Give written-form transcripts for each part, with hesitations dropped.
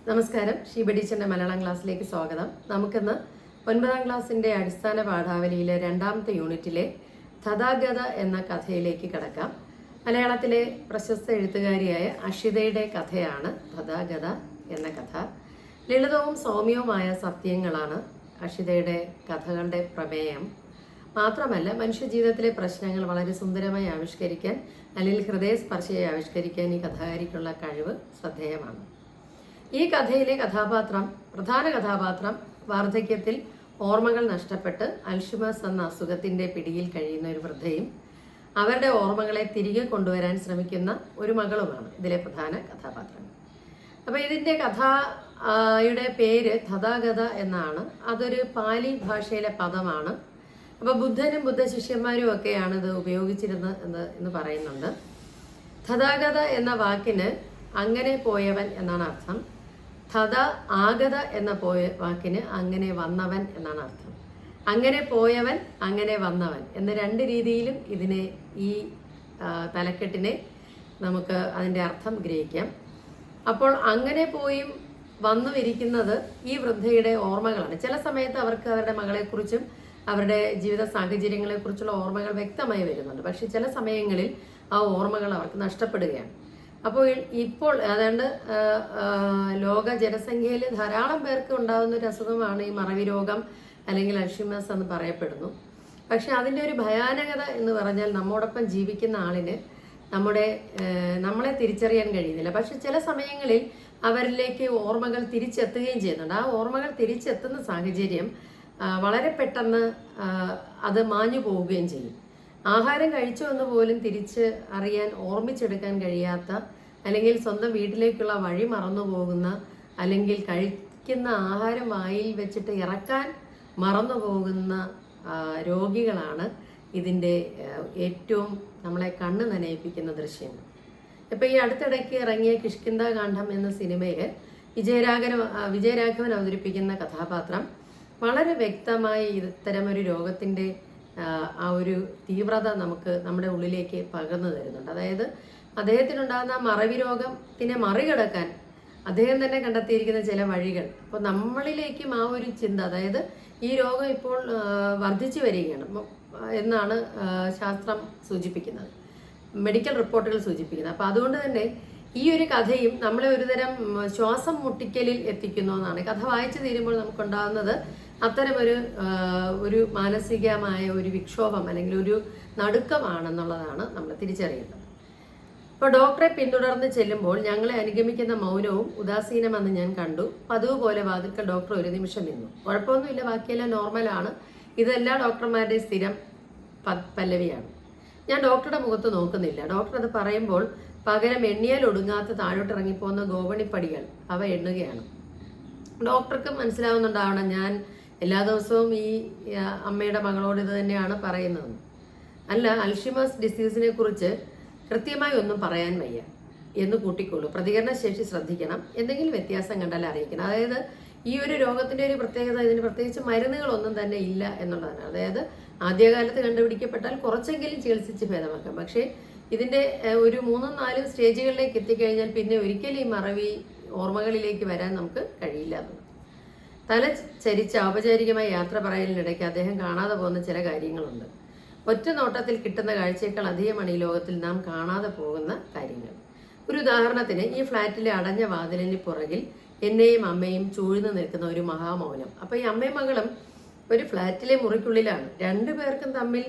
നമസ്കാരം. ഷീബ ടീച്ചറിന്റെ മലയാളം ക്ലാസ്സിലേക്ക് സ്വാഗതം. നമുക്കിന്ന് 9ാം ക്ലാസ്സിന്റെ അടിസ്ഥാന പാഠാവലിയിലെ 2ാമത്തെ യൂണിറ്റിലെ തഥാഗത എന്ന കഥയിലേക്ക് കടക്കാം. മലയാളത്തിലെ പ്രശസ്ത എഴുത്തുകാരിയായ അഷിതയുടെ കഥയാണ് തഥാഗത എന്ന കഥ. ലളിതവും സൗമ്യവുമായ സത്യങ്ങളാണ് അഷിതയുടെ കഥകളുടെ പ്രമേയം. മാത്രമല്ല, മനുഷ്യജീവിതത്തിലെ പ്രശ്നങ്ങൾ വളരെ സുന്ദരമായി ആവിഷ്കരിക്കാൻ അല്ലെങ്കിൽ ഹൃദയസ്പർശിയായി ആവിഷ്കരിക്കാൻ ഈ കഥാകാരിക്കുള്ള കഴിവ് ശ്രദ്ധേയമാണ്. ഈ കഥയിലെ പ്രധാന കഥാപാത്രം വാർദ്ധക്യത്തിൽ ഓർമ്മകൾ നഷ്ടപ്പെട്ട് അൽഷിമേഴ്സ് എന്ന അസുഖത്തിന്റെ പിടിയിൽ കഴിയുന്ന ഒരു വൃദ്ധയും അവരുടെ ഓർമ്മകളെ തിരികെ കൊണ്ടുവരാൻ ശ്രമിക്കുന്ന ഒരു മകളുമാണ് ഇതിലെ പ്രധാന കഥാപാത്രം. അപ്പോൾ ഇതിന്റെ കഥയുടെ പേര് തഥാഗത എന്നാണ്. അതൊരു പാലി ഭാഷയിലെ പദമാണ്. അപ്പോൾ ബുദ്ധനും ബുദ്ധ ശിഷ്യന്മാരും ഒക്കെയാണ് ഇത് ഉപയോഗിച്ചിരുന്നത് എന്ന് പറയുന്നുണ്ട്. തഥാഗത എന്ന വാക്കിന് അങ്ങനെ പോയവൻ എന്നാണ് അർത്ഥം. തഥ ആഗത എന്ന വാക്കിന് അങ്ങനെ വന്നവൻ എന്നാണ് അർത്ഥം. അങ്ങനെ പോയവൻ, അങ്ങനെ വന്നവൻ എന്ന രണ്ട് രീതിയിലും ഈ തലക്കെട്ടിനെ നമുക്ക് അതിൻ്റെ അർത്ഥം ഗ്രഹിക്കാം. അപ്പോൾ അങ്ങനെ പോയും വന്നു ഇരിക്കുന്നത് ഈ വൃദ്ധയുടെ ഓർമ്മകളാണ്. ചില സമയത്ത് അവർക്ക് അവരുടെ മകളെക്കുറിച്ചും അവരുടെ ജീവിത സാഹചര്യങ്ങളെക്കുറിച്ചുള്ള ഓർമ്മകൾ വ്യക്തമായി വരുന്നുണ്ട്. പക്ഷെ ചില സമയങ്ങളിൽ ആ ഓർമ്മകൾ അവർക്ക് നഷ്ടപ്പെടുകയാണ്. അപ്പോൾ ഇപ്പോൾ ഏതാണ്ട് ലോക ജനസംഖ്യയിൽ ധാരാളം പേർക്ക് ഉണ്ടാകുന്ന ഒരു അസുഖമാണ് ഈ മറവി രോഗം അല്ലെങ്കിൽ അൽഷിമേഴ്സ് എന്ന് പറയപ്പെടുന്നു. പക്ഷെ അതിൻ്റെ ഒരു ഭയാനകത എന്ന് പറഞ്ഞാൽ നമ്മോടൊപ്പം ജീവിക്കുന്ന ആളിന് നമ്മളെ തിരിച്ചറിയാൻ കഴിയുന്നില്ല. പക്ഷെ ചില സമയങ്ങളിൽ അവരിലേക്ക് ഓർമ്മകൾ തിരിച്ചെത്തുകയും ചെയ്യുന്നുണ്ട്. ആ ഓർമ്മകൾ തിരിച്ചെത്തുന്ന സാഹചര്യം വളരെ പെട്ടെന്ന് അത് മാഞ്ഞു പോവുകയും ചെയ്യും. ആഹാരം കഴിച്ചു എന്ന് പോലും തിരിച്ച് അറിയാൻ, ഓർമ്മിച്ചെടുക്കാൻ കഴിയാത്ത, അല്ലെങ്കിൽ സ്വന്തം വീട്ടിലേക്കുള്ള വഴി മറന്നു പോകുന്ന, അല്ലെങ്കിൽ കഴിക്കുന്ന ആഹാരം വായിൽ വെച്ചിട്ട് ഇറക്കാൻ മറന്നു പോകുന്ന രോഗികളാണ് ഇതിൻ്റെ ഏറ്റവും നമ്മളെ കണ്ണ് നനയിപ്പിക്കുന്ന ദൃശ്യങ്ങൾ. ഇപ്പം ഈ അടുത്തിടയ്ക്ക് ഇറങ്ങിയ കിഷ്കിന്ധാകാന്ഡം എന്ന സിനിമയിൽ വിജയരാഘവൻ അവതരിപ്പിക്കുന്ന കഥാപാത്രം വളരെ വ്യക്തമായി ഇത്തരമൊരു രോഗത്തിൻ്റെ ആ ഒരു തീവ്രത നമ്മുടെ ഉള്ളിലേക്ക് പകർന്നു തരുന്നുണ്ട്. അതായത് അദ്ദേഹത്തിനുണ്ടാകുന്ന മറവി രോഗത്തിനെ മറികടക്കാൻ അദ്ദേഹം തന്നെ കണ്ടെത്തിയിരിക്കുന്ന ചില വഴികൾ. അപ്പോൾ നമ്മളിലേക്കും ആ ഒരു ചിന്ത, അതായത് ഈ രോഗം ഇപ്പോൾ വർദ്ധിച്ചു വരികയാണ് എന്നാണ് ശാസ്ത്രം സൂചിപ്പിക്കുന്നത്, മെഡിക്കൽ റിപ്പോർട്ടുകൾ സൂചിപ്പിക്കുന്നത്. അപ്പോൾ അതുകൊണ്ട് തന്നെ ഈ ഒരു കഥയും നമ്മളെ ഒരുതരം ശ്വാസം മുട്ടിക്കലിൽ എത്തിക്കുന്നു എന്നാണ്. കഥ വായിച്ചു തീരുമ്പോൾ നമുക്കുണ്ടാകുന്നത് അത്തരമൊരു മാനസികമായ ഒരു വിക്ഷോഭം അല്ലെങ്കിൽ ഒരു നടുക്കമാണെന്നുള്ളതാണ് നമ്മൾ തിരിച്ചറിയുന്നത്. ഇപ്പോൾ ഡോക്ടറെ പിന്തുടർന്ന് ചെല്ലുമ്പോൾ ഞങ്ങളെ അനുഗമിക്കുന്ന മൗനവും ഉദാസീനമെന്ന് ഞാൻ കണ്ടു. പതിവ് പോലെ വാതിൽക്കൽ ഡോക്ടർ ഒരു നിമിഷം നിന്നു. കുഴപ്പമൊന്നുമില്ല, ബാക്കിയെല്ലാം നോർമലാണ്. ഇതെല്ലാ ഡോക്ടർമാരുടെയും സ്ഥിരം പല്ലവിയാണ്. ഞാൻ ഡോക്ടറുടെ മുഖത്ത് നോക്കുന്നില്ല. ഡോക്ടർ അത് പറയുമ്പോൾ പകരം എണ്ണിയാൽ ഒടുങ്ങാത്ത താഴോട്ടിറങ്ങിപ്പോകുന്ന ഗോവണിപ്പടികൾ അവ എണ്ണുകയാണ്. ഡോക്ടർക്ക് മനസ്സിലാവുന്നുണ്ടാവണം ഞാൻ എല്ലാ ദിവസവും ഈ അമ്മയുടെ മകളോട് ഇത് തന്നെയാണ് പറയുന്നത്. അല്ല, അൽഷിമേഴ്സ് ഡിസീസിനെ കുറിച്ച് കൃത്യമായി ഒന്നും പറയാൻ വയ്യ എന്ന് കൂട്ടിക്കൊള്ളു. പ്രതികരണശേഷി ശ്രദ്ധിക്കണം, എന്തെങ്കിലും വ്യത്യാസം കണ്ടാൽ അറിയിക്കണം. അതായത് ഈ ഒരു രോഗത്തിൻ്റെ ഒരു പ്രത്യേകത, ഇതിന് പ്രത്യേകിച്ച് മരുന്നുകളൊന്നും തന്നെ ഇല്ല എന്നുള്ളതാണ്. അതായത് ആദ്യകാലത്ത് കണ്ടുപിടിക്കപ്പെട്ടാൽ കുറച്ചെങ്കിലും ചികിത്സിച്ച് ഭേദമാക്കാം. പക്ഷേ ഇതിൻ്റെ ഒരു 3-4 സ്റ്റേജുകളിലേക്ക് എത്തിക്കഴിഞ്ഞാൽ പിന്നെ ഒരിക്കലും ഈ മറവി ഓർമ്മകളിലേക്ക് വരാൻ നമുക്ക് കഴിയില്ല എന്നുള്ളത്. തല ചരിച്ച് ഔപചാരികമായി യാത്ര പറയലിനിടയ്ക്ക് അദ്ദേഹം കാണാതെ പോകുന്ന ചില കാര്യങ്ങളുണ്ട്. ഒറ്റ നോട്ടത്തിൽ കിട്ടുന്ന കാഴ്ചയേക്കാൾ അധികമാണ് ഈ ലോകത്തിൽ നാം കാണാതെ പോകുന്ന കാര്യങ്ങൾ. ഒരു ഉദാഹരണത്തിന്, ഈ ഫ്ലാറ്റിലെ അടഞ്ഞ വാതിലിന് പുറകിൽ എന്നെയും അമ്മയും ചൂഴ്ന്നു നിൽക്കുന്ന ഒരു മഹാമൗനം. അപ്പോൾ ഈ അമ്മയും മകളും ഒരു ഫ്ലാറ്റിലെ മുറിക്കുള്ളിലാണ്. രണ്ടുപേർക്കും തമ്മിൽ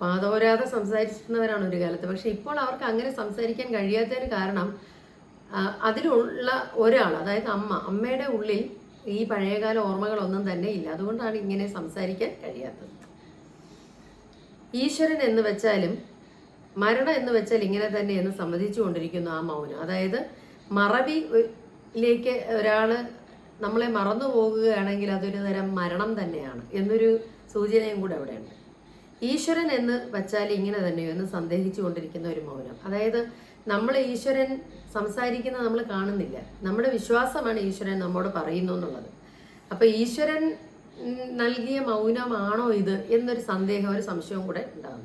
വാതോരാതെ സംസാരിച്ചിരുന്നവരാണ് ഒരു കാലത്ത്. പക്ഷെ ഇപ്പോൾ അവർക്ക് അങ്ങനെ സംസാരിക്കാൻ കഴിയാത്തതിന് കാരണം അതിലുള്ള ഒരാൾ, അതായത് അമ്മയുടെ ഉള്ളിൽ ഈ പഴയകാല ഓർമ്മകളൊന്നും തന്നെ ഇല്ല. അതുകൊണ്ടാണ് ഇങ്ങനെ സംസാരിക്കാൻ കഴിയാത്തത്. ഈശ്വരൻ എന്ന് വെച്ചാലും മരണം എന്ന് വെച്ചാൽ ഇങ്ങനെ തന്നെ എന്ന് സമ്മതിച്ചു കൊണ്ടിരിക്കുന്നു ആ മൗനം. അതായത് മറവിയിലേക്ക് ഒരാൾ നമ്മളെ മറന്നു പോകുകയാണെങ്കിൽ അതൊരു തരം മരണം തന്നെയാണ് എന്നൊരു സൂചനയും കൂടെ അവിടെയുണ്ട്. ഈശ്വരൻ എന്ന് വച്ചാൽ ഇങ്ങനെ തന്നെയോ എന്ന് സന്ദേഹിച്ചു കൊണ്ടിരിക്കുന്ന ഒരു മൗനം. അതായത് ഈശ്വരൻ സംസാരിക്കുന്നത് നമ്മൾ കാണുന്നില്ല. നമ്മുടെ വിശ്വാസമാണ് ഈശ്വരൻ നമ്മോട് പറയുന്നു എന്നുള്ളത്. അപ്പൊ ഈശ്വരൻ നൽകിയ മൗനമാണോ ഇത് എന്നൊരു സന്ദേഹം, ഒരു സംശയവും കൂടെ ഉണ്ടാകും.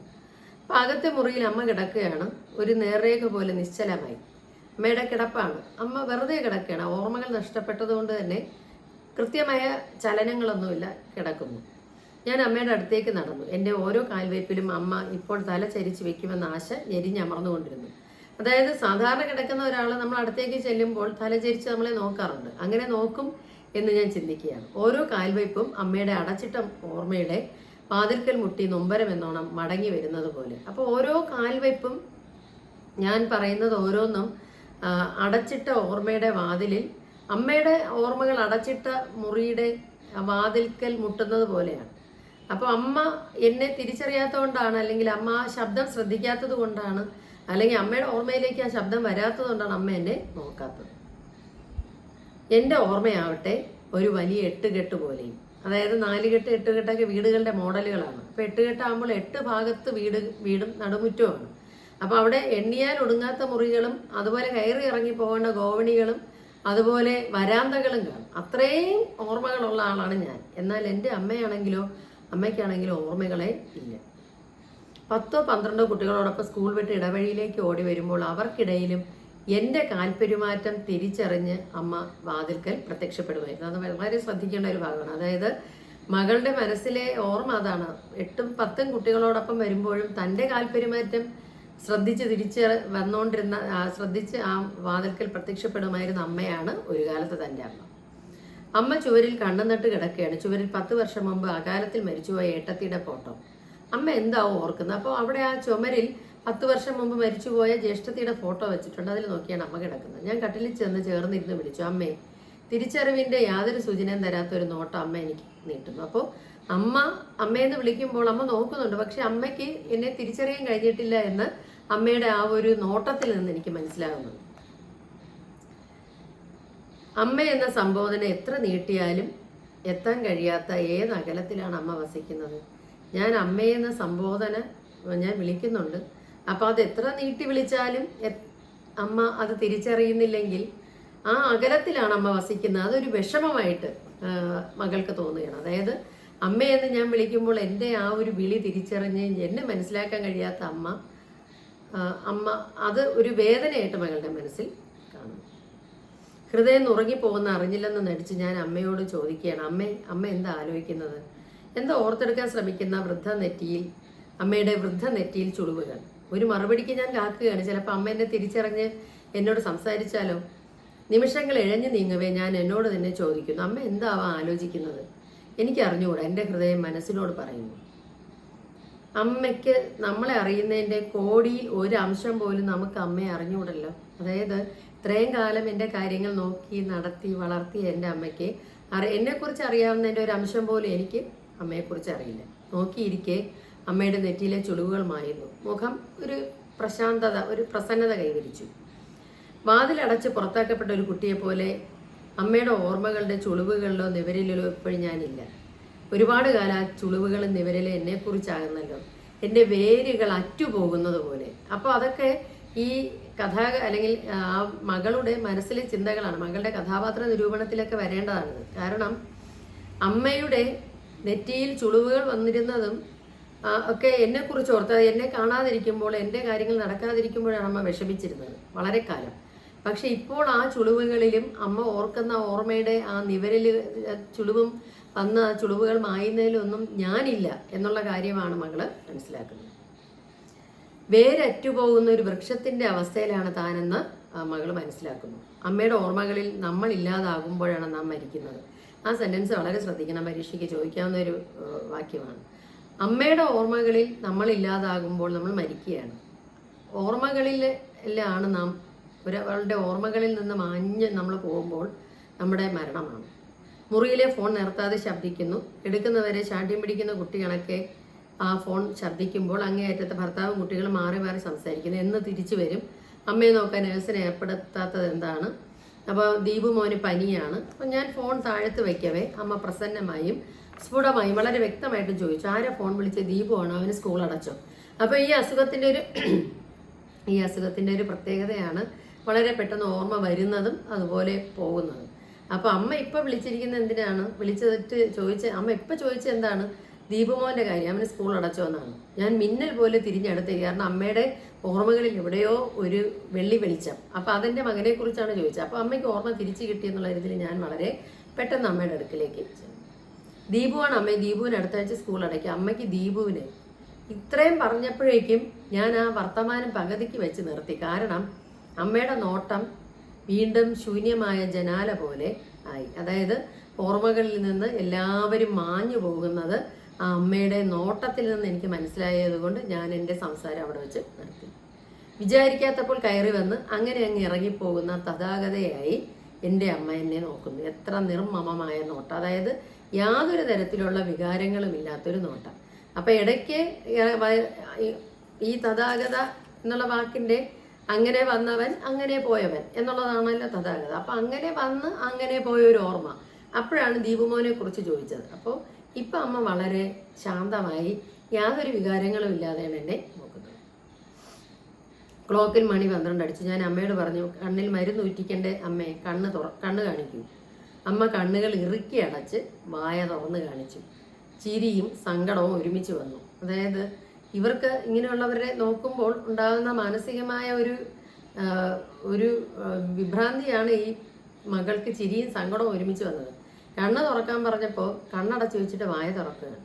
അപ്പൊ അകത്തെ മുറിയിൽ അമ്മ കിടക്കുകയാണ്, ഒരു നേർരേഖ പോലെ നിശ്ചലമായി. അമ്മയുടെ കിടപ്പാണ്. അമ്മ വെറുതെ കിടക്കുകയാണ്. ഓർമ്മകൾ നഷ്ടപ്പെട്ടത് കൊണ്ട് തന്നെ കൃത്യമായ ചലനങ്ങളൊന്നുമില്ല, കിടക്കുന്നു. ഞാൻ അമ്മയുടെ അടുത്തേക്ക് നടന്നു. എൻ്റെ ഓരോ കാൽവയ്പിലും അമ്മ ഇപ്പോൾ തല ചരിച്ച് വെക്കുമെന്ന ആശ ഞെരിഞ്ഞമർന്നുകൊണ്ടിരുന്നു. അതായത് സാധാരണ കിടക്കുന്ന ഒരാൾ നമ്മൾ അടുത്തേക്ക് ചെല്ലുമ്പോൾ തല ചരിച്ച് നമ്മളെ നോക്കാറുണ്ട്. അങ്ങനെ നോക്കും എന്ന് ഞാൻ ചിന്തിക്കുകയാണ്. ഓരോ കാൽവയ്പും അമ്മയുടെ അടച്ചിട്ട ഓർമ്മയുടെ വാതിൽക്കൽ മുട്ടി നൊമ്പരം എന്നോണം മടങ്ങി വരുന്നത് പോലെ. അപ്പോൾ ഓരോ കാൽവയ്പും ഞാൻ പറയുന്നത് ഓരോന്നും അടച്ചിട്ട ഓർമ്മയുടെ വാതിലിൽ, അമ്മയുടെ ഓർമ്മകൾ അടച്ചിട്ട മുറിയുടെ വാതിൽക്കൽ മുട്ടുന്നത് പോലെയാണ്. അപ്പോൾ അമ്മ എന്നെ തിരിച്ചറിയാത്തത് കൊണ്ടാണ്, അല്ലെങ്കിൽ അമ്മ ആ ശബ്ദം ശ്രദ്ധിക്കാത്തത് കൊണ്ടാണ്, അല്ലെങ്കിൽ അമ്മയുടെ ഓർമ്മയിലേക്ക് ആ ശബ്ദം വരാത്തത് കൊണ്ടാണ് അമ്മ എന്നെ നോക്കാത്തത്. എൻ്റെ ഓർമ്മയാവട്ടെ ഒരു വലിയ എട്ടുകെട്ട് പോലെയും. അതായത് 4 കെട്ട് 8 കെട്ടൊക്കെ വീടുകളുടെ മോഡലുകളാണ്. അപ്പോൾ 8 കെട്ടാകുമ്പോൾ 8 ഭാഗത്ത് വീടും നടുമുറ്റവുമാണ്. അപ്പോൾ അവിടെ എണ്ണിയാൽ ഒടുങ്ങാത്ത മുറികളും അതുപോലെ കയറി ഇറങ്ങി പോകേണ്ട ഗോവണികളും അതുപോലെ വരാന്തകളും കാണും. അത്രയും ഓർമ്മകളുള്ള ആളാണ് ഞാൻ. എന്നാൽ എൻ്റെ അമ്മയ്ക്കാണെങ്കിലോ ഓർമ്മകളെ ഇല്ല. 10-12 കുട്ടികളോടൊപ്പം സ്കൂൾ വിട്ട് ഇടവഴിയിലേക്ക് ഓടി വരുമ്പോൾ അവർക്കിടയിലും എൻ്റെ കാൽപ്പെരുമാറ്റം തിരിച്ചറിഞ്ഞ് അമ്മ വാതിൽക്കൽ പ്രത്യക്ഷപ്പെടുമായിരുന്നു. അത് വളരെ ശ്രദ്ധിക്കേണ്ട ഒരു ഭാഗമാണ്. അതായത് മകളുടെ മനസ്സിലെ ഓർമ്മ അതാണ്. 8-10 കുട്ടികളോടൊപ്പം വരുമ്പോഴും തൻ്റെ കാൽപ്പെരുമാറ്റം ശ്രദ്ധിച്ച് ശ്രദ്ധിച്ച് ആ വാതിൽക്കൽ പ്രത്യക്ഷപ്പെടുമായിരുന്ന അമ്മയാണ് ഒരു കാലത്ത് തൻ്റെ അമ്മ. അമ്മ ചുവരിൽ കണ്ണുനട്ട് കിടക്കുകയാണ്. ചുവരിൽ 10 വർഷം മുമ്പ് അകാലത്തിൽ മരിച്ചുപോയ ഏട്ടത്തിയുടെ ഫോട്ടോ. അമ്മ എന്താവും ഓർക്കുന്നത്? അപ്പോൾ അവിടെ ആ ചുമരിൽ 10 വർഷം മുമ്പ് മരിച്ചുപോയ ജ്യേഷ്ഠത്തിയുടെ ഫോട്ടോ വെച്ചിട്ടുണ്ട്. അതിൽ നോക്കിയാണ് അമ്മ കിടക്കുന്നത്. ഞാൻ കട്ടിലിൽ ചെന്ന് ചേർന്നിരുന്ന് വിളിച്ചു, അമ്മേ. തിരിച്ചറിവിൻ്റെ യാതൊരു സൂചനയും തരാത്തൊരു നോട്ടം അമ്മ എനിക്ക് നീട്ടുന്നു. അപ്പോൾ അമ്മയെന്ന് വിളിക്കുമ്പോൾ അമ്മ നോക്കുന്നുണ്ട്. പക്ഷെ അമ്മയ്ക്ക് എന്നെ തിരിച്ചറിയാൻ കഴിഞ്ഞിട്ടില്ല എന്ന് അമ്മയുടെ ആ ഒരു നോട്ടത്തിൽ നിന്ന് എനിക്ക് മനസ്സിലാകുന്നുണ്ട്. അമ്മ എന്ന സംബോധന എത്ര നീട്ടിയാലും എത്താൻ കഴിയാത്ത ഏത് അകലത്തിലാണ് അമ്മ വസിക്കുന്നത്. ഞാൻ അമ്മയെന്ന സംബോധന ഞാൻ വിളിക്കുന്നുണ്ട്. അപ്പോൾ അത് എത്ര നീട്ടി വിളിച്ചാലും അമ്മ അത് തിരിച്ചറിയുന്നില്ലെങ്കിൽ ആ അകലത്തിലാണ് അമ്മ വസിക്കുന്നത്. അതൊരു വിഷമമായിട്ട് മകൾക്ക് തോന്നുകയാണ്. അതായത് അമ്മയെന്ന് ഞാൻ വിളിക്കുമ്പോൾ എൻ്റെ ആ ഒരു വിളി തിരിച്ചറിഞ്ഞ് എന്നെ മനസ്സിലാക്കാൻ കഴിയാത്ത അമ്മ അത് ഒരു വേദനയായിട്ട് മകളുടെ മനസ്സിൽ കാണുന്നു. ഹൃദയം ഉറങ്ങിപ്പോകുന്ന അറിഞ്ഞില്ലെന്ന് നടിച്ച് ഞാൻ അമ്മയോട് ചോദിക്കുകയാണ്, അമ്മ എന്താ ആലോചിക്കുന്നത്? എന്താ ഓർത്തെടുക്കാൻ ശ്രമിക്കുന്ന അമ്മയുടെ വൃദ്ധ നെറ്റിയിൽ ചുളിവുകൾ. ഒരു മറുപടിക്ക് ഞാൻ കാക്കുകയാണ്. ചിലപ്പോൾ അമ്മ എന്നെ തിരിച്ചറിഞ്ഞ് എന്നോട് സംസാരിച്ചാലോ? നിമിഷങ്ങൾ ഇഴഞ്ഞു നീങ്ങവേ ഞാൻ എന്നോട് തന്നെ ചോദിക്കുന്നു, അമ്മ എന്താവാ ആലോചിക്കുന്നത്? എനിക്കറിഞ്ഞുകൂടാ. എൻ്റെ ഹൃദയം മനസ്സിനോട് പറയുന്നു. അമ്മയ്ക്ക് നമ്മളെ അറിയുന്നതിൻ്റെ കോടിയിൽ ഒരു അംശം പോലും നമുക്ക് അമ്മയെ അറിഞ്ഞുകൂടല്ലോ. അതായത് ഇത്രയും കാലം എൻ്റെ കാര്യങ്ങൾ നോക്കി നടത്തി വളർത്തിയ എൻ്റെ അമ്മയ്ക്ക് എന്നെക്കുറിച്ച് അറിയാവുന്നതിൻ്റെ ഒരു അംശം പോലും എനിക്ക് അമ്മയെക്കുറിച്ച് അറിയില്ല. നോക്കിയിരിക്കെ അമ്മയുടെ നെറ്റിയിലെ ചുളിവുകൾ മായുന്നു. മുഖം ഒരു പ്രസന്നത കൈവരിച്ചു. വാതിലടച്ച് പുറത്താക്കപ്പെട്ട ഒരു കുട്ടിയെപ്പോലെ അമ്മയുടെ ഓർമ്മകളുടെ ചുളിവുകളിലോ നിവരലിലോ എപ്പോഴും ഞാനില്ല. ഒരുപാട് കാലം ആ ചുളിവുകളും നിവരലും എന്നെക്കുറിച്ചാകുന്നല്ലോ. എൻ്റെ വേരുകൾ അറ്റുപോകുന്നത് പോലെ. അപ്പോൾ അതൊക്കെ ഈ അല്ലെങ്കിൽ ആ മകളുടെ മനസ്സിലെ ചിന്തകളാണ്. മകളുടെ കഥാപാത്ര നിരൂപണത്തിലൊക്കെ വരേണ്ടതാണിത്. കാരണം അമ്മയുടെ നെറ്റിയിൽ ചുളിവുകൾ വന്നിരുന്നതും ഒക്കെ എന്നെക്കുറിച്ച് ഓർത്ത് എന്നെ കാണാതിരിക്കുമ്പോൾ, എൻ്റെ കാര്യങ്ങൾ നടക്കാതിരിക്കുമ്പോഴാണ് അമ്മ വിഷമിച്ചിരുന്നത് വളരെ കാലം. പക്ഷെ ഇപ്പോൾ ആ ചുളിവുകളിലും അമ്മ ഓർക്കുന്ന ഓർമ്മയുടെ ആ ചുളിവും വന്ന ചുളിവുകൾ മായുന്നതിലൊന്നും ഞാനില്ല എന്നുള്ള കാര്യമാണ് മകള് മനസ്സിലാക്കുന്നത്. വേരറ്റുപോകുന്ന ഒരു വൃക്ഷത്തിന്റെ അവസ്ഥയിലാണ് താനെന്ന് മകള് മനസ്സിലാക്കുന്നു. അമ്മയുടെ ഓർമ്മകളിൽ നമ്മൾ ഇല്ലാതാകുമ്പോഴാണ് നാം മരിക്കുന്നത്. ആ സെന്റൻസ് വളരെ ശ്രദ്ധിക്കണം. പരീക്ഷയ്ക്ക് ചോദിക്കാവുന്ന ഒരു വാക്യമാണ്. അമ്മയുടെ ഓർമ്മകളിൽ നമ്മൾ ഇല്ലാതാകുമ്പോൾ നമ്മൾ മരിക്കുകയാണ്. ഓർമ്മകളിലാണ് നാം ഒരാളുടെ ഓർമ്മകളിൽ നിന്ന് മാഞ്ഞ് നമ്മൾ പോകുമ്പോൾ നമ്മുടെ മരണമാണ്. മുറിയിലെ ഫോൺ നിർത്താതെ ശബ്ദിക്കുന്നു. എടുക്കുന്നവരെ ശാഠ്യം പിടിക്കുന്ന കുട്ടി കണക്കെ ആ ഫോൺ ശബ്ദിക്കുമ്പോൾ അങ്ങേയറ്റത്തെ ഭർത്താവും കുട്ടികളും മാറി മാറി സംസാരിക്കുന്നു. എന്ന് തിരിച്ചു വരും? അമ്മയെ നോക്കാൻ നേഴ്സിനെ ഏർപ്പെടുത്താത്തത് എന്താണ്? അപ്പോൾ ദീപു മോന് പനിയാണ്. അപ്പോൾ ഞാൻ ഫോൺ താഴത്ത് വയ്ക്കവേ അമ്മ പ്രസന്നമായും സ്ഫുടമായും വളരെ വ്യക്തമായിട്ടും ചോദിച്ചു, ആരാ ഫോൺ വിളിച്ച്? ദീപു ആണോ? അവന് സ്കൂൾ അടച്ചോ? അപ്പോൾ ഈ അസുഖത്തിൻ്റെ ഒരു പ്രത്യേകതയാണ് വളരെ പെട്ടെന്ന് ഓർമ്മ വരുന്നതും അതുപോലെ പോകുന്നതും. അപ്പോൾ അമ്മ ഇപ്പം വിളിച്ചിരിക്കുന്ന എന്തിനാണ്? അമ്മ ഇപ്പം ചോദിച്ചത് എന്താണ്? ദീപുമോൻ്റെ കാര്യം, അവന് സ്കൂൾ അടച്ചോന്നാണ്. ഞാൻ മിന്നൽ പോലെ തിരിഞ്ഞെടുത്ത്, കാരണം അമ്മയുടെ ഓർമ്മകളിൽ എവിടെയോ ഒരു വെള്ളി വെളിച്ചം. അപ്പം അതെൻ്റെ മകനെക്കുറിച്ചാണ് ചോദിച്ചത്. അപ്പോൾ അമ്മയ്ക്ക് ഓർമ്മ തിരിച്ചു കിട്ടിയെന്നുള്ള രീതിയിൽ ഞാൻ വളരെ പെട്ടെന്ന് അമ്മയുടെ അടുക്കിലേക്ക് ദീപുവാണ് അമ്മ, ദീപുവിന് അടുത്ത ആഴ്ച സ്കൂൾ അടയ്ക്കുക. അമ്മയ്ക്ക് ദീപുവിന് ഇത്രയും പറഞ്ഞപ്പോഴേക്കും ഞാൻ ആ വർത്തമാനം പകുതിക്ക് വെച്ച് നിർത്തി. കാരണം അമ്മയുടെ നോട്ടം വീണ്ടും ശൂന്യമായ ജനാല പോലെ ആയി. അതായത് ഓർമ്മകളിൽ നിന്ന് എല്ലാവരും മാഞ്ഞു പോകുന്നത് ആ അമ്മയുടെ നോട്ടത്തിൽ നിന്ന് എനിക്ക് മനസ്സിലായത് കൊണ്ട് ഞാൻ എൻ്റെ സംസാരം അവിടെ വെച്ച് നിർത്തി. വിചാരിക്കാത്തപ്പോൾ കയറി വന്ന് അങ്ങനെ അങ്ങ് ഇറങ്ങിപ്പോകുന്ന തഥാഗതയായി എൻ്റെ അമ്മ എന്നെ നോക്കുന്നു. എത്ര നിർമ്മമമായ നോട്ടം, അതായത് യാതൊരു തരത്തിലുള്ള വികാരങ്ങളും ഇല്ലാത്തൊരു നോട്ടം. അപ്പം ഇടയ്ക്ക് ഈ തഥാഗത എന്നുള്ള വാക്കിൻ്റെ അങ്ങനെ വന്നവൻ അങ്ങനെ പോയവൻ എന്നുള്ളതാണല്ലോ തഥാഗത. അപ്പം അങ്ങനെ വന്ന് അങ്ങനെ പോയൊരു ഓർമ്മ. അപ്പോഴാണ് ദീപുമോനെ കുറിച്ച് ചോദിച്ചത്. അപ്പോൾ ഇപ്പം അമ്മ വളരെ ശാന്തമായി യാതൊരു വികാരങ്ങളും ഇല്ലാതെയാണ് എന്നെ നോക്കുന്നത്. ക്ലോക്കിൽ മണി 12 അടിച്ചു. ഞാൻ അമ്മയോട് പറഞ്ഞു, കണ്ണിൽ മരുന്ന് ഊറ്റിക്കേണ്ട അമ്മേ, കണ്ണ് കാണിക്കൂ. അമ്മ കണ്ണുകൾ ഇറുക്കി അടച്ച് വായ തുറന്ന് കാണിച്ചു. ചിരിയും സങ്കടവും ഒരുമിച്ച് വന്നു. അതായത് ഇവർക്ക് ഇങ്ങനെയുള്ളവരെ നോക്കുമ്പോൾ ഉണ്ടാകുന്ന മാനസികമായ ഒരു വിഭ്രാന്തിയാണ് ഈ മകൾക്ക് ചിരിയും സങ്കടവും ഒരുമിച്ച് വന്നത്. കണ്ണ് തുറക്കാൻ പറഞ്ഞപ്പോൾ കണ്ണടച്ച് വെച്ചിട്ട് വായ തുറക്കുകയാണ്.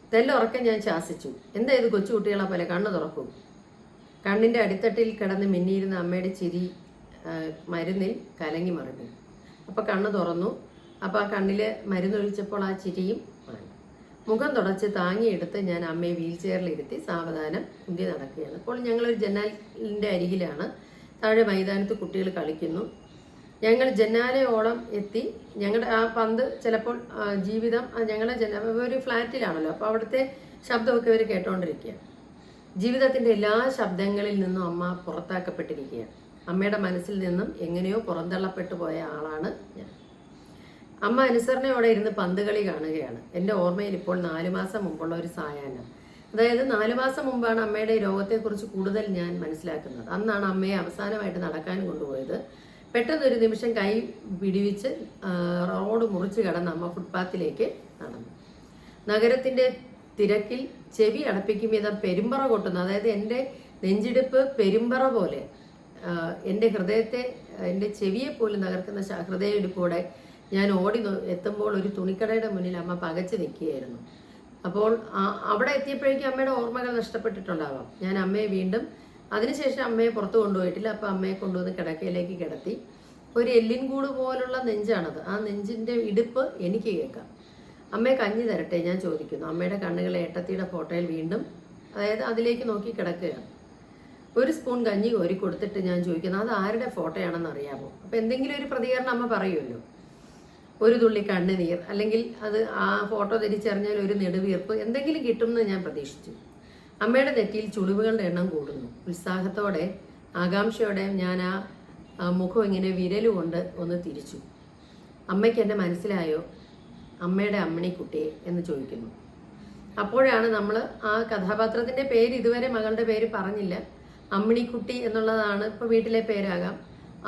ഇതെല്ലാം ഉറക്കം ഞാൻ ശാസിച്ചു. എന്താ ഇത് കൊച്ചുകുട്ടികളെ പോലെ കണ്ണ് തുറക്കും. കണ്ണിൻ്റെ അടിത്തട്ടിൽ കിടന്ന് മിന്നിയിരുന്ന അമ്മയുടെ ചിരി മരുന്നിൽ കലങ്ങി മറിഞ്ഞു. അപ്പോൾ കണ്ണ് തുറന്നു. അപ്പോൾ ആ കണ്ണിൽ മരുന്നൊഴിച്ചപ്പോൾ ആ ചിരിയും മാറി. മുഖം തുടച്ച് താങ്ങിയെടുത്ത് ഞാൻ അമ്മയെ വീൽ ചെയറിലിരുത്തി സാവധാനം ഉന്തി നടക്കുകയാണ്. അപ്പോൾ ഞങ്ങളൊരു ജനാലിൻ്റെ അരികിലാണ്. താഴെ മൈതാനത്ത് കുട്ടികൾ കളിക്കുന്നു. ഞങ്ങൾ ജനാലയോളം എത്തി. ഞങ്ങളുടെ ആ പന്ത് ചിലപ്പോൾ ജീവിതം ഞങ്ങളെ ഒരു ഫ്ലാറ്റിലാണല്ലോ, അപ്പോൾ അവിടുത്തെ ശബ്ദമൊക്കെ അവർ കേട്ടോണ്ടിരിക്കുകയാണ്. ജീവിതത്തിൻ്റെ എല്ലാ ശബ്ദങ്ങളിൽ നിന്നും അമ്മ പുറത്താക്കപ്പെട്ടിരിക്കുകയാണ്. അമ്മയുടെ മനസ്സിൽ നിന്നും എങ്ങനെയോ പുറന്തള്ളപ്പെട്ടു പോയ ആളാണ് ഞാൻ. അമ്മ അനുസരണയോടെ ഇരുന്ന് പന്ത് കളി കാണുകയാണ്. എൻ്റെ ഓർമ്മയിൽ ഇപ്പോൾ 4 മാസം മുമ്പുള്ള ഒരു സായാഹ്നം. അതായത് 4 മാസം മുമ്പാണ് അമ്മയുടെ രോഗത്തെക്കുറിച്ച് കൂടുതൽ ഞാൻ മനസ്സിലാക്കുന്നത്. അന്നാണ് അമ്മയെ അവസാനമായിട്ട് നടക്കാൻ കൊണ്ടുപോയത്. പെട്ടെന്നൊരു നിമിഷം കൈ പിടിവിച്ച് റോഡ് മുറിച്ച് കടന്ന് അമ്മ ഫുട്പാത്തിലേക്ക് നടന്നു. നഗരത്തിൻ്റെ തിരക്കിൽ ചെവി അടപ്പിക്കും വിധം പെരുമ്പറ കൊട്ടുന്നു. അതായത് എൻ്റെ നെഞ്ചിടിപ്പ് പെരുമ്പറ പോലെ എൻ്റെ ഹൃദയത്തെ, എൻ്റെ ചെവിയെ പോലും തകർക്കുന്ന ഹൃദയമിടിപ്പോടെ ഞാൻ ഓടി എത്തുമ്പോൾ ഒരു തുണിക്കടയുടെ മുന്നിൽ അമ്മ പകച്ചു നിൽക്കുകയായിരുന്നു. അപ്പോൾ അവിടെ എത്തിയപ്പോഴേക്കും അമ്മയുടെ ഓർമ്മകൾ നഷ്ടപ്പെട്ടിട്ടുണ്ടാവാം. ഞാൻ അമ്മയെ വീണ്ടും അതിനുശേഷം അമ്മയെ പുറത്ത് കൊണ്ടുപോയിട്ടില്ല. അപ്പോൾ അമ്മയെ കൊണ്ടുവന്ന് കിടക്കയിലേക്ക് കിടത്തി. ഒരു എല്ലിൻ കൂട് പോലുള്ള നെഞ്ചാണത്. ആ നെഞ്ചിൻ്റെ ഇടിപ്പ് എനിക്ക് കേൾക്കാം. അമ്മയെ കഞ്ഞി തരട്ടെ ഞാൻ ചോദിക്കുന്നു. അമ്മയുടെ കണ്ണുകൾ ഏട്ടത്തിയുടെ ഫോട്ടോയിൽ വീണ്ടും, അതായത് അതിലേക്ക് നോക്കി കിടക്കുകയാണ്. ഒരു സ്പൂൺ കഞ്ഞി കോരി കൊടുത്തിട്ട് ഞാൻ ചോദിക്കുന്നു, അത് ആരുടെ ഫോട്ടോയാണെന്ന് അറിയാമോ? അപ്പോൾ എന്തെങ്കിലും ഒരു പ്രതികരണം അമ്മ പറയുമല്ലോ. ഒരു തുള്ളി കണ്ണുനീർ, അല്ലെങ്കിൽ അത് ആ ഫോട്ടോ തിരിച്ചറിഞ്ഞാൽ ഒരു നെടുവീർപ്പ് എന്തെങ്കിലും കിട്ടുമെന്ന് ഞാൻ പ്രതീക്ഷിച്ചു. അമ്മയുടെ നെറ്റിയിൽ ചുളിവുകളുടെ എണ്ണം കൂടുന്നു. ഉത്സാഹത്തോടെ ആകാംക്ഷയോടെ ഞാൻ ആ മുഖം ഇങ്ങനെ വിരലുകൊണ്ട് ഒന്ന് തിരിച്ചു. അമ്മയ്ക്ക് എന്നെ മനസ്സിലായോ, അമ്മയുടെ അമ്മിണിക്കുട്ടിയെ എന്ന് ചോദിക്കുന്നു. അപ്പോഴാണ് നമ്മൾ ആ കഥാപാത്രത്തിൻ്റെ പേര്, ഇതുവരെ മകളുടെ പേര് പറഞ്ഞില്ല, അമ്മിണിക്കുട്ടി എന്നുള്ളതാണ് ഇപ്പോൾ വീട്ടിലെ പേരാകാം.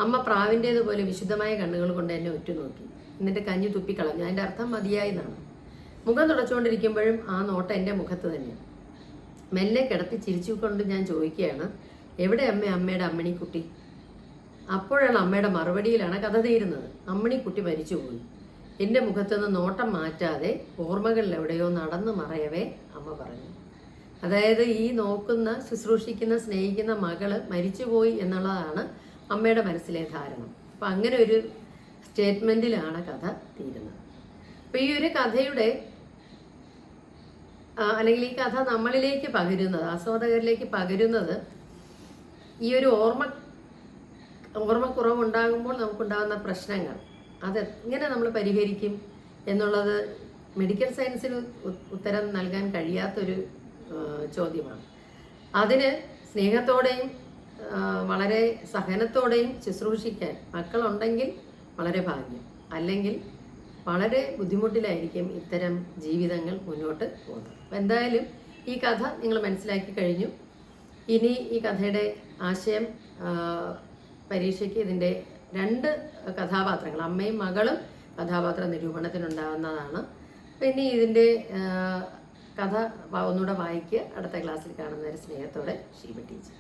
അമ്മ പ്രാവിൻ്റേതുപോലെ വിശുദ്ധമായ കണ്ണുകൾ കൊണ്ട് എന്നെ ഉറ്റുനോക്കി. എന്നിട്ട് കഞ്ഞി തുപ്പിക്കളഞ്ഞു. അതിൻ്റെ അർത്ഥം മതിയായി എന്നാണ്. മുഖം തുടച്ചുകൊണ്ടിരിക്കുമ്പോഴും ആ നോട്ടം എൻ്റെ മുഖത്ത് തന്നെ. മെല്ലെ കിടത്തി ചിരിച്ചുകൊണ്ട് ഞാൻ ചോദിക്കുകയാണ്, എവിടെ അമ്മയുടെ അമ്മിണിക്കുട്ടി? അപ്പോഴാണ് അമ്മയുടെ മറുപടിയിലാണ് കഥ തീരുന്നത്. അമ്മിണിക്കുട്ടി മരിച്ചുപോയി. എൻ്റെ മുഖത്തുനിന്ന് നോട്ടം മാറ്റാതെ ഓർമ്മകളിൽ എവിടെയോ നടന്നു മറയവേ അമ്മ പറഞ്ഞു. അതായത് ഈ നോക്കുന്ന, ശുശ്രൂഷിക്കുന്ന, സ്നേഹിക്കുന്ന മകള് മരിച്ചുപോയി എന്നുള്ളതാണ് അമ്മയുടെ മനസ്സിലെ ധാരണ. അപ്പം അങ്ങനെ ഒരു സ്റ്റേറ്റ്മെൻറ്റിലാണ് കഥ തീരുന്നത്. അപ്പം ഈ ഒരു കഥയുടെ അല്ലെങ്കിൽ ഈ കഥ നമ്മളിലേക്ക് പകരുന്നത്, ആസ്വാദകരിലേക്ക് പകരുന്നത്, ഈ ഒരു ഓർമ്മക്കുറവുണ്ടാകുമ്പോൾ നമുക്കുണ്ടാകുന്ന പ്രശ്നങ്ങൾ അതെങ്ങനെ നമ്മൾ പരിഹരിക്കും എന്നുള്ളത് മെഡിക്കൽ സയൻസിന് ഉത്തരം നൽകാൻ കഴിയാത്തൊരു ചോദ്യമാണ്. അതിന് സ്നേഹത്തോടെയും വളരെ സഹനത്തോടെയും ശുശ്രൂഷിക്കാൻ മക്കളുണ്ടെങ്കിൽ വളരെ ഭാഗ്യം, അല്ലെങ്കിൽ വളരെ ബുദ്ധിമുട്ടിലായിരിക്കും ഇത്തരം ജീവിതങ്ങൾ മുന്നോട്ട് പോകുന്നത്. അപ്പം എന്തായാലും ഈ കഥ നിങ്ങൾ മനസ്സിലാക്കി കഴിഞ്ഞു. ഇനി ഈ കഥയുടെ ആശയം പരീക്ഷയ്ക്ക് ഇതിൻ്റെ 2 കഥാപാത്രങ്ങൾ, അമ്മയും മകളും കഥാപാത്ര നിരൂപണത്തിനുണ്ടാകുന്നതാണ്. പിന്നെ ഇതിൻ്റെ കഥ ഒന്നുകൂടെ വായിക്കുക. അടുത്ത ക്ലാസ്സിൽ കാണുന്നവരെ സ്നേഹത്തോടെ ഷീബ ടീച്ചർ.